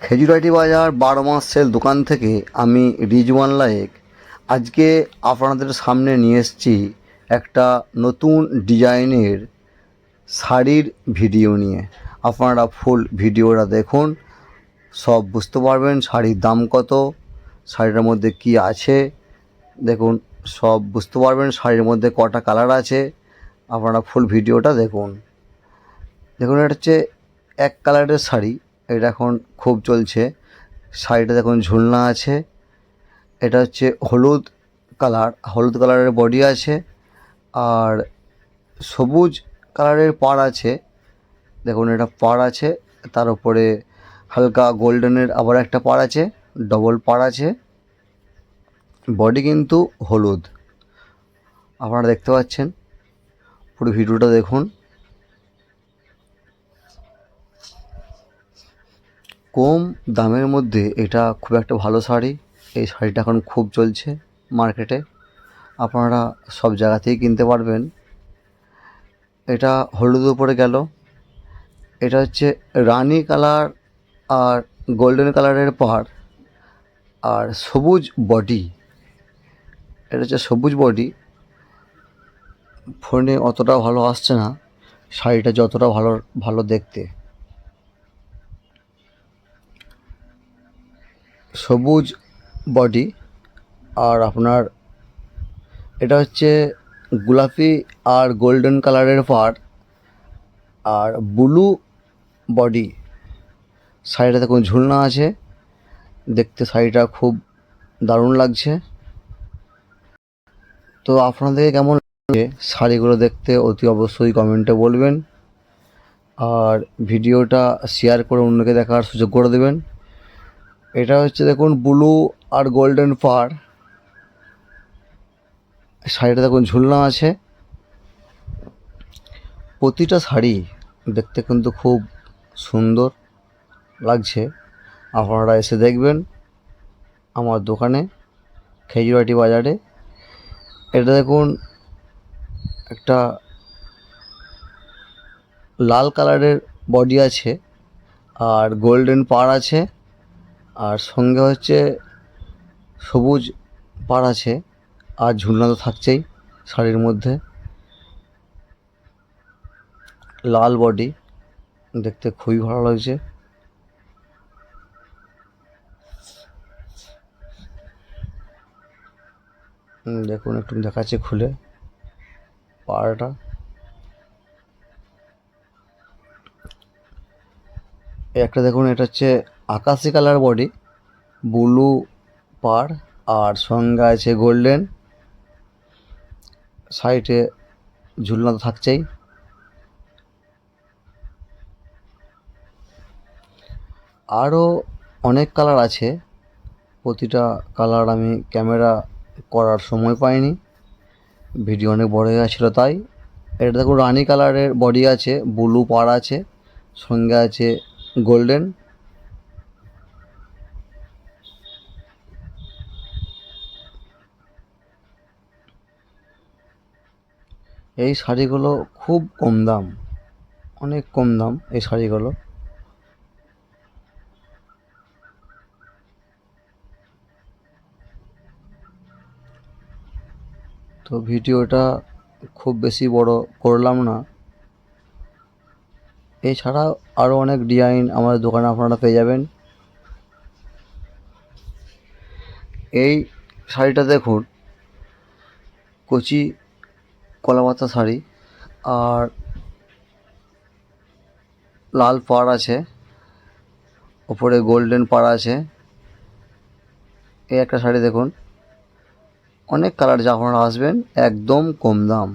খেজুরাটি বাজার 12 মাস সেল দোকান থেকে আমি রিজওয়ান লায়েক আজকে আপনাদের সামনে নিয়ে এসেছি একটা নতুন ডিজাইনের শাড়ির ভিডিও নিয়ে। আপনারা ফুল ভিডিওটা দেখুন, সব বুঝতে পারবেন শাড়ির দাম কত, শাড়িটার মধ্যে কি আছে দেখুন, সব বুঝতে পারবেন শাড়ির মধ্যে কটা কালার আছে। আপনারা ফুল ভিডিওটা দেখুন। দেখুন, এটা হচ্ছে এক কালারের শাড়ি, এটা এখন খুব চলছে। শাড়িটা দেখুন ঝুলনা আছে, এটা হচ্ছে হলুদ কালারের বডি আছে আর সবুজ কালারের পাড় আছে। দেখুন এটা পাড় আছে, তার উপরে হালকা গোল্ডেনের আবার একটা পাড় আছে, ডবল পাড় আছে। বডি কিন্তু হলুদ, আপনারা দেখতে পাচ্ছেন। পুরো ভিডিওটা দেখুন। কম দামের মধ্যে এটা খুব একটা ভালো শাড়ি। এই শাড়িটা এখন খুব চলছে মার্কেটে, আপনারা সব জায়গাতেই কিনতে পারবেন। এটা হলুদ উপরে গেল, এটা হচ্ছে রানী কালার আর গোল্ডেন কালারের পাড় আর সবুজ বডি। এটা হচ্ছে সবুজ বডি। ফোনে অতটা ভালো আসছে না, শাড়িটা যতটা ভালো দেখতে। সবুজ বডি আর আপনার এটা হচ্ছে গোলাপি আর গোল্ডেন কালারের পাড় আর ব্লু বডি। শাড়িটা দেখুন ঝুলনা আছে, দেখতে শাড়িটা খুব দারুণ লাগছে। তো আপনাদের কেমন লাগে শাড়িগুলো দেখতে অতি অবশ্যই কমেন্টে বলবেন, আর ভিডিওটা শেয়ার করে অন্যকে দেখার সুযোগ করে দেবেন। এটা হচ্ছে দেখুন ব্লু আর গোল্ডেন পাড়, শাড়িটা দেখুন ঝুলনা আছে। প্রতিটা শাড়ি দেখতে কিন্তু খুব সুন্দর লাগছে। আপনারা এসে দেখবেন আমার দোকানে খেজুরাটি বাজারে। এটা দেখুন একটা লাল কালারের বডি আছে আর গোল্ডেন পাড় আছে আর সঙ্গে হচ্ছে সবুজ পাড় আছে আর ঝুলনা তো থাকছেই শাড়ির মধ্যে। লাল বডি, দেখতে খুবই ভালো লাগছে। দেখুন একটু দেখাচ্ছে খুলে পাড়টা। একটা দেখুন, এটা হচ্ছে আকাশি কালার বডি, ব্লু পাড় আর সঙ্গে আছে গোল্ডেন। সাইডে ঝুলনা তো থাকছেই। আরও অনেক কালার আছে, প্রতিটা কালার আমি ক্যামেরা করার সময় পাইনি, ভিডিও অনেক বড় হয়ে গেছিলো তাই। এটা দেখুন রানি কালারের বডি আছে, ব্লু পাড় আছে, সঙ্গে আছে গোল্ডেন। এই শাড়িগুলো খুব কম দাম, অনেক কম দাম এই শাড়িগুলো। তো ভিডিওটা খুব বেশি বড় করলাম না। এছাড়াও আরও অনেক ডিজাইন আমাদের দোকানে আপনারা পেয়ে যাবেন। এই শাড়িটা দেখুন, কচি কলাপাতা শাড়ি আর লাল পাড় আছে, ওপরে গোল্ডেন পাড় আছে। এই একটা শাড়ি দেখুন, অনেক কালার, যা আপনারা আসবেন একদম কম দাম।